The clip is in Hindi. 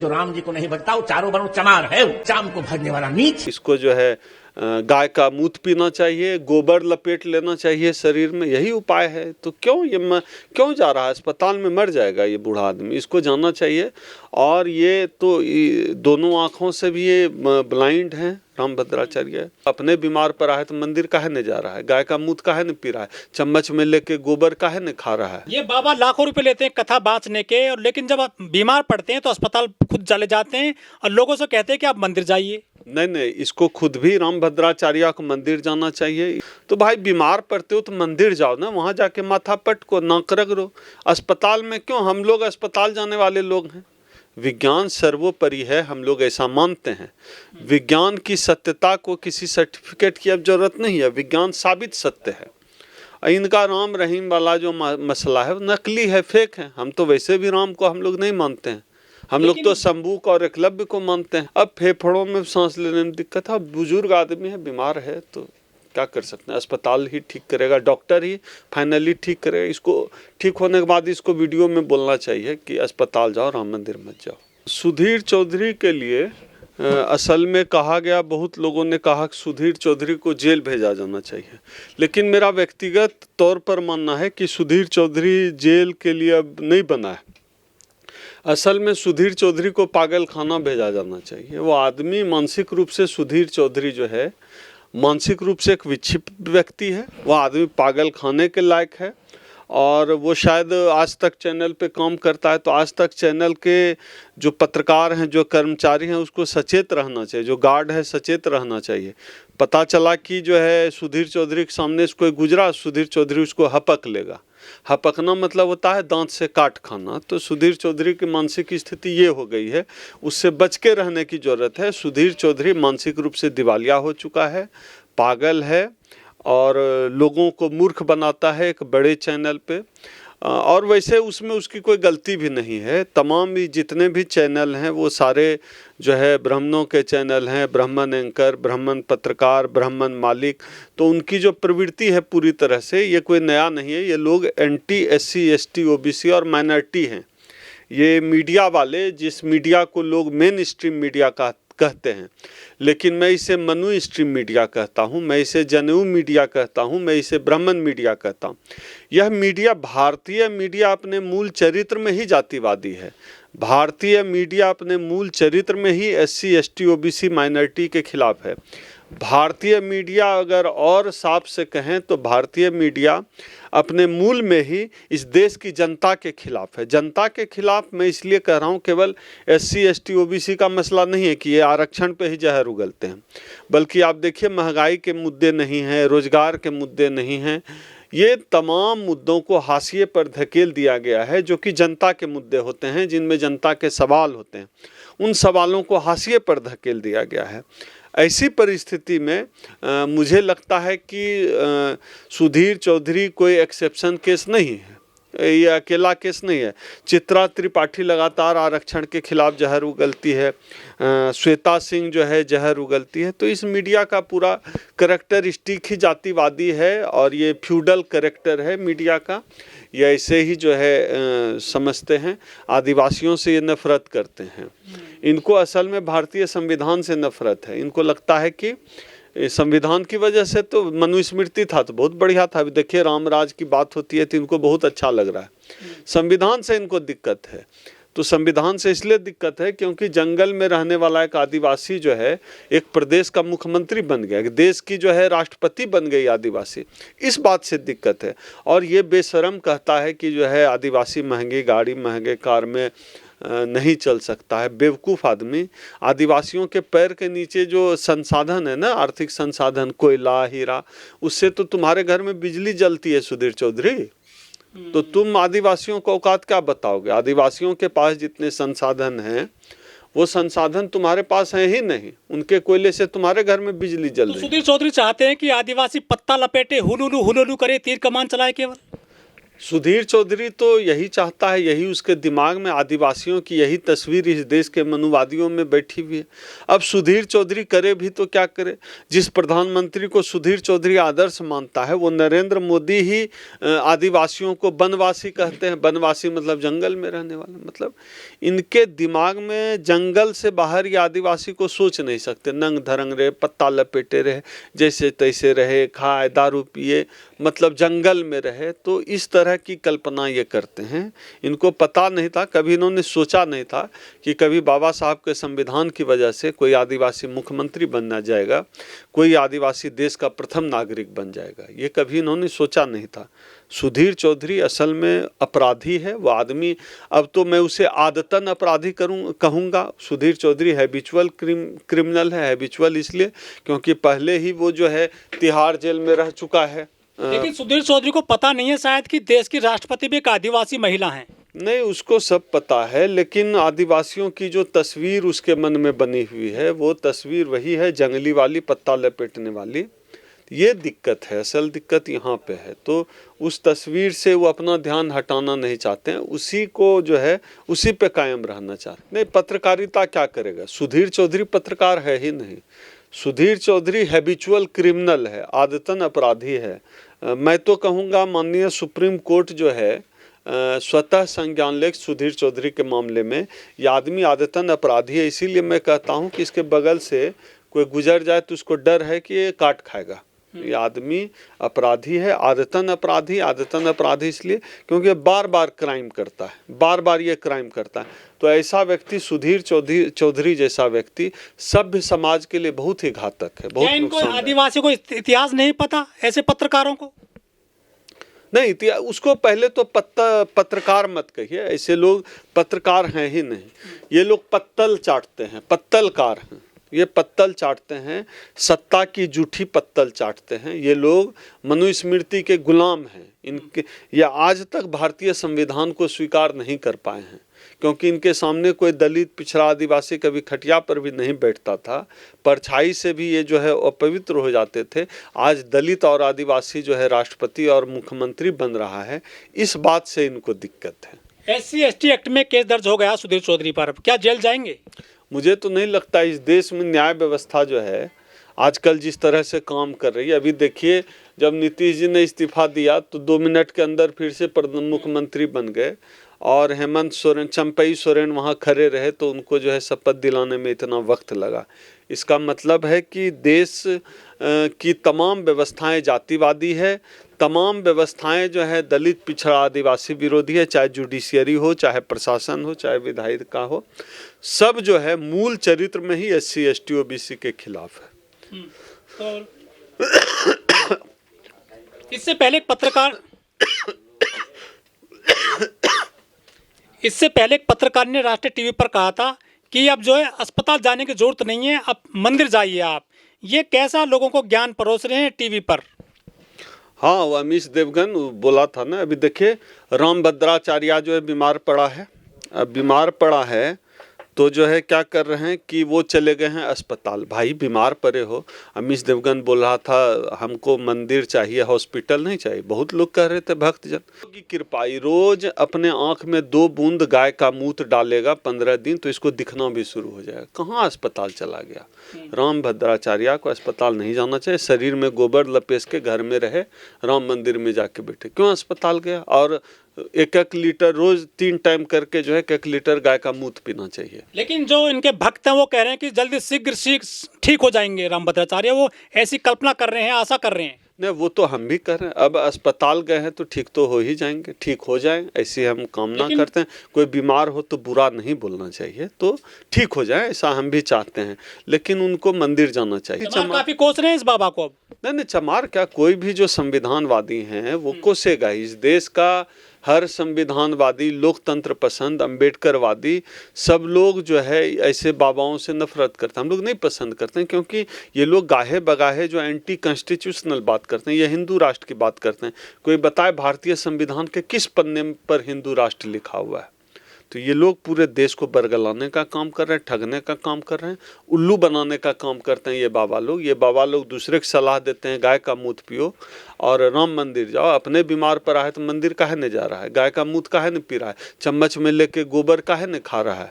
जो राम जी को नहीं भजता वो चारों बनो चमार है, वो चाम को भजने वाला नीच। इसको जो है गाय का मूत्र पीना चाहिए, गोबर लपेट लेना चाहिए शरीर में, यही उपाय है। तो क्यों जा रहा है अस्पताल में, मर जाएगा ये बूढ़ा आदमी, इसको जाना चाहिए। और ये तो दोनों आँखों से भी ये ब्लाइंड हैं रामभद्राचार्य। अपने बीमार पड़ा है तो मंदिर काहे नहीं जा रहा है, गाय का मूत्र काहे नहीं पी रहा है, चम्मच में लेके गोबर काहे नहीं खा रहा है। ये बाबा लाखों रुपए लेते हैं कथा बाँचने के, और लेकिन जब आप बीमार पड़ते हैं तो अस्पताल खुद चले जाते हैं और लोगों से कहते हैं कि आप मंदिर जाइए। नहीं, इसको खुद भी रामभद्राचार्य को मंदिर जाना चाहिए। तो भाई बीमार पड़ते हो तो मंदिर जाओ ना, वहाँ जाके माथा पटको, नाक रगड़ो। अस्पताल में क्यों, हम लोग अस्पताल जाने वाले लोग हैं। विज्ञान सर्वोपरि है, हम लोग ऐसा मानते हैं। विज्ञान की सत्यता को किसी सर्टिफिकेट की अब जरूरत नहीं है, विज्ञान साबित सत्य है। इनका राम रहीम वाला जो मसला है वो नकली है, फेक है। हम तो वैसे भी राम को हम लोग नहीं मानते हैं, हम लोग तो शंभू और एकलव्य को मानते हैं। अब फेफड़ों में सांस लेने में दिक्कत है, बुजुर्ग आदमी है, बीमार है, तो क्या कर सकते हैं। अस्पताल ही ठीक करेगा, डॉक्टर ही फाइनली ठीक करेगा। इसको ठीक होने के बाद इसको वीडियो में बोलना चाहिए कि अस्पताल जाओ, राम मंदिर मत जाओ। सुधीर चौधरी के लिए असल में कहा गया, बहुत लोगों ने कहा कि सुधीर चौधरी को जेल भेजा जाना चाहिए, लेकिन मेरा व्यक्तिगत तौर पर मानना है कि सुधीर चौधरी जेल के लिए अब नहीं बना है। असल में सुधीर चौधरी को पागल खाना भेजा जाना चाहिए। वो आदमी मानसिक रूप से, सुधीर चौधरी जो है मानसिक रूप से एक विक्षिप्त व्यक्ति है। वो आदमी पागल खाने के लायक है। और वो शायद आज तक चैनल पे काम करता है, तो आज तक चैनल के जो पत्रकार हैं, जो कर्मचारी हैं, उसको सचेत रहना चाहिए, जो गार्ड है सचेत रहना चाहिए। पता चला कि जो है सुधीर चौधरी के सामने से कोई गुजरा, सुधीर चौधरी उसको हपक लेगा। हपकना मतलब होता है दांत से काट खाना। तो सुधीर चौधरी की मानसिक स्थिति ये हो गई है, उससे बच के रहने की ज़रूरत है। सुधीर चौधरी मानसिक रूप से दिवालिया हो चुका है, पागल है और लोगों को मूर्ख बनाता है एक बड़े चैनल पे। और वैसे उसमें उसकी कोई गलती भी नहीं है। तमाम जितने भी चैनल हैं वो सारे जो है ब्राह्मणों के चैनल हैं, ब्राह्मण एंकर, ब्राह्मण पत्रकार, ब्राह्मण मालिक। तो उनकी जो प्रवृत्ति है पूरी तरह से, ये कोई नया नहीं है। ये लोग एंटी SC ST OBC और माइनॉरिटी हैं। ये मीडिया वाले, जिस मीडिया को लोग मेन स्ट्रीम मीडिया कहते हैं, लेकिन मैं इसे मनु स्ट्रीम मीडिया कहता हूँ, मैं इसे जनेऊ मीडिया कहता हूँ, मैं इसे ब्राह्मण मीडिया कहता हूँ। यह मीडिया, भारतीय मीडिया अपने मूल चरित्र में ही जातिवादी है। भारतीय मीडिया अपने मूल चरित्र में ही SC ST OBC माइनॉरिटी के खिलाफ है। भारतीय मीडिया अगर और साफ से कहें तो भारतीय मीडिया अपने मूल में ही इस देश की जनता के खिलाफ है। जनता के खिलाफ मैं इसलिए कह रहा हूँ, केवल SC ST OBC का मसला नहीं है कि ये आरक्षण पे ही जहर उगलते हैं, बल्कि आप देखिए महंगाई के मुद्दे नहीं हैं, रोजगार के मुद्दे नहीं हैं। ये तमाम मुद्दों को हाशिए पर धकेल दिया गया है, जो कि जनता के मुद्दे होते हैं, जिनमें जनता के सवाल होते हैं। उन सवालों को हाशिए पर धकेल दिया गया है। ऐसी परिस्थिति में मुझे लगता है कि सुधीर चौधरी कोई एक्सेप्शन केस नहीं है, ये अकेला केस नहीं है। चित्रा त्रिपाठी लगातार आरक्षण के खिलाफ जहर उगलती है, श्वेता सिंह जो है जहर उगलती है। तो इस मीडिया का पूरा करैक्टरिस्टिक ही जातिवादी है और ये फ्यूडल करैक्टर है मीडिया का। ये ऐसे ही जो है समझते हैं, आदिवासियों से ये नफरत करते हैं। इनको असल में भारतीय संविधान से नफरत है। इनको लगता है कि संविधान की वजह से तो मनुस्मृति था तो बहुत बढ़िया था। अभी देखिए रामराज की बात होती है तो इनको बहुत अच्छा लग रहा है। संविधान से इनको दिक्कत है। तो संविधान से इसलिए दिक्कत है क्योंकि जंगल में रहने वाला एक आदिवासी जो है एक प्रदेश का मुख्यमंत्री बन गया, देश की जो है राष्ट्रपति बन गई आदिवासी। इस बात से दिक्कत है। और ये बेशरम कहता है कि जो है आदिवासी महंगी गाड़ी, महंगे कार में नहीं चल सकता है। बेवकूफ़ आदमी। आदिवासियों के पैर के नीचे जो संसाधन है ना, आर्थिक संसाधन, कोयला, हीरा, उससे तो तुम्हारे घर में बिजली जलती है सुधीर चौधरी। तो तुम आदिवासियों को औकात क्या बताओगे? आदिवासियों के पास जितने संसाधन हैं वो संसाधन तुम्हारे पास है ही नहीं। उनके कोयले से तुम्हारे घर में बिजली जल रही है। सुधीर चौधरी चाहते हैं कि आदिवासी पत्ता लपेटे, हुलुलु हुलुलु करे, तीर कमान चलाए केवल। सुधीर चौधरी तो यही चाहता है, यही उसके दिमाग में, आदिवासियों की यही तस्वीर इस देश के मनुवादियों में बैठी हुई है। अब सुधीर चौधरी करे भी तो क्या करे। जिस प्रधानमंत्री को सुधीर चौधरी आदर्श मानता है वो नरेंद्र मोदी ही आदिवासियों को वनवासी कहते हैं। वनवासी मतलब जंगल में रहने वाला, मतलब इनके दिमाग में जंगल से बाहर ये आदिवासी को सोच नहीं सकते। नंग धरंग रहे, पत्ता लपेटे रहे, जैसे तैसे रहे, खाए दारू पिए, मतलब जंगल में रहे। तो इस तरह की कल्पना ये करते हैं। इनको पता नहीं था, कभी इन्होंने सोचा नहीं था कि कभी बाबा साहब के संविधान की वजह से कोई आदिवासी मुख्यमंत्री बनना जाएगा, कोई आदिवासी देश का प्रथम नागरिक बन जाएगा। ये कभी इन्होंने सोचा नहीं था। सुधीर चौधरी असल में अपराधी है। वो आदमी, अब तो मैं उसे आदतन अपराधी कहूँगा। सुधीर चौधरी हैबिचुअल क्रिमिनल है। हैबिचुअल इसलिए क्योंकि पहले ही वो जो है तिहाड़ जेल में रह चुका है। लेकिन सुधीर चौधरी को पता नहीं है शायद कि देश की राष्ट्रपति भी एक आदिवासी महिला हैं। नहीं, उसको सब पता है, लेकिन आदिवासियों की जो तस्वीर उसके मन में बनी हुई है वो तस्वीर वही है, जंगली वाली, पत्ता लपेटने वाली। ये दिक्कत है, असल दिक्कत यहाँ पे है। तो उस तस्वीर से वो अपना ध्यान हटाना नहीं चाहते हैं, उसी को जो है उसी पे कायम रहना चाहते हैं। नहीं, पत्रकारिता क्या करेगा? सुधीर चौधरी पत्रकार है ही नहीं। सुधीर चौधरी हैबिचुअल क्रिमिनल है, आदतन अपराधी है। मैं तो कहूँगा माननीय सुप्रीम कोर्ट जो है स्वतः संज्ञान लेख सुधीर चौधरी के मामले में। ये आदमी आदतन अपराधी है, इसीलिए मैं कहता हूँ कि इसके बगल से कोई गुजर जाए तो उसको डर है कि ये काट खाएगा। ये आदमी अपराधी है, आदतन अपराधी। आदतन अपराधी इसलिए क्योंकि बार बार क्राइम करता है, बार बार ये क्राइम करता है। तो ऐसा व्यक्ति, सुधीर चौधरी जैसा व्यक्ति सभ्य समाज के लिए बहुत ही घातक है, बहुत इनको नुकसान है। आदिवासी को इतिहास नहीं पता ऐसे पत्रकारों को? नहीं, उसको पहले तो पत्रकार मत कहिए, ऐसे लोग पत्रकार हैं ही नहीं। ये लोग पत्तल चाटते हैं, पत्तलकार हैं। ये पत्तल चाटते हैं, सत्ता की जूठी पत्तल चाटते हैं। ये लोग मनुस्मृति के गुलाम हैं। इनके ये आज तक भारतीय संविधान को स्वीकार नहीं कर पाए हैं, क्योंकि इनके सामने कोई दलित, पिछड़ा, आदिवासी कभी खटिया पर भी नहीं बैठता था। परछाई से भी ये जो है अपवित्र हो जाते थे। आज दलित और आदिवासी जो है राष्ट्रपति और मुख्यमंत्री बन रहा है, इस बात से इनको दिक्कत है। SC/ST एक्ट में केस दर्ज हो गया सुधीर चौधरी पर, क्या जेल जाएंगे? मुझे तो नहीं लगता। इस देश में न्याय व्यवस्था जो है आजकल जिस तरह से काम कर रही है, अभी देखिए जब नीतीश जी ने इस्तीफा दिया तो 2 मिनट के अंदर फिर से मुख्यमंत्री बन गए, और हेमंत सोरेन, चंपई सोरेन वहाँ खड़े रहे तो उनको जो है शपथ दिलाने में इतना वक्त लगा। इसका मतलब है कि देश की तमाम व्यवस्थाएं जातिवादी है, तमाम व्यवस्थाएं जो है दलित, पिछड़ा, आदिवासी विरोधी है। चाहे जुडिशियरी हो, चाहे प्रशासन हो, चाहे विधायिका हो, सब जो है मूल चरित्र में ही SC/ST OBC के खिलाफ है। तो इससे पहले एक पत्रकार ने राष्ट्रीय टीवी पर कहा था कि अब जो है अस्पताल जाने की जरूरत नहीं है, अब मंदिर जाइए आप। ये कैसा लोगों को ज्ञान परोस रहे हैं टीवी पर? हाँ, वो अमीश देवगन बोला था ना। अभी देखिए रामभद्राचार्य जो है बीमार पड़ा है। अब बीमार पड़ा है तो जो है क्या कर रहे हैं कि वो चले गए हैं अस्पताल। भाई बीमार पड़े हो, अमीश देवगन बोल रहा था हमको मंदिर चाहिए, हॉस्पिटल नहीं चाहिए। बहुत लोग कह रहे थे भक्तजन की कृपा, रोज अपने आंख में 2 बूंद गाय का मूत्र डालेगा 15 दिन तो इसको दिखना भी शुरू हो जाएगा। कहाँ अस्पताल चला गया? रामभद्राचार्य को अस्पताल नहीं जाना चाहिए। शरीर में गोबर लपेट के घर में रहे, राम मंदिर में जाके बैठे। क्यों अस्पताल गया? और 1-1 लीटर रोज 3 टाइम करके जो है 1 लीटर गाय का मूत्र पीना चाहिए। लेकिन जो इनके भक्त हैं वो कह रहे हैं कि जल्दी शीघ्र ठीक हो जाएंगे रामभद्राचार्य। वो ऐसी कल्पना कर रहे हैं, आशा कर रहे हैं। नहीं, वो तो हम भी कर रहे हैं। अब अस्पताल गए हैं तो ठीक तो हो ही जाएंगे, ठीक हो जाए ऐसी हम कामना करते हैं। कोई बीमार हो तो बुरा नहीं बोलना चाहिए, तो ठीक हो जाए ऐसा हम भी चाहते हैं। लेकिन उनको मंदिर जाना चाहिए। काफी कोस रहे हैं इस बाबा को। नहीं, चमार क्या, कोई भी जो संविधानवादी हैं वो कोसेगा। इस देश का हर संविधानवादी, लोकतंत्र पसंद, अम्बेडकरवादी, सब लोग जो है ऐसे बाबाओं से नफरत करते हैं। हम लोग नहीं पसंद करते हैं, क्योंकि ये लोग गाहे बगाहे जो एंटी कॉन्स्टिट्यूशनल बात करते हैं, ये हिंदू राष्ट्र की बात करते हैं। कोई बताए भारतीय संविधान के किस पन्ने पर हिंदू राष्ट्र लिखा हुआ है? तो ये लोग पूरे देश को बरगलाने का काम कर रहे हैं, ठगने का काम कर रहे हैं, उल्लू बनाने का काम करते हैं ये बाबा लोग। ये बाबा लोग दूसरे को सलाह देते हैं गाय का मूत पियो और राम मंदिर जाओ। अपने बीमार पड़ा है तो मंदिर काहे नहीं जा रहा है, गाय का मूत काहे नहीं पी रहा है, चम्मच में लेके गोबर काहे नहीं खा रहा है।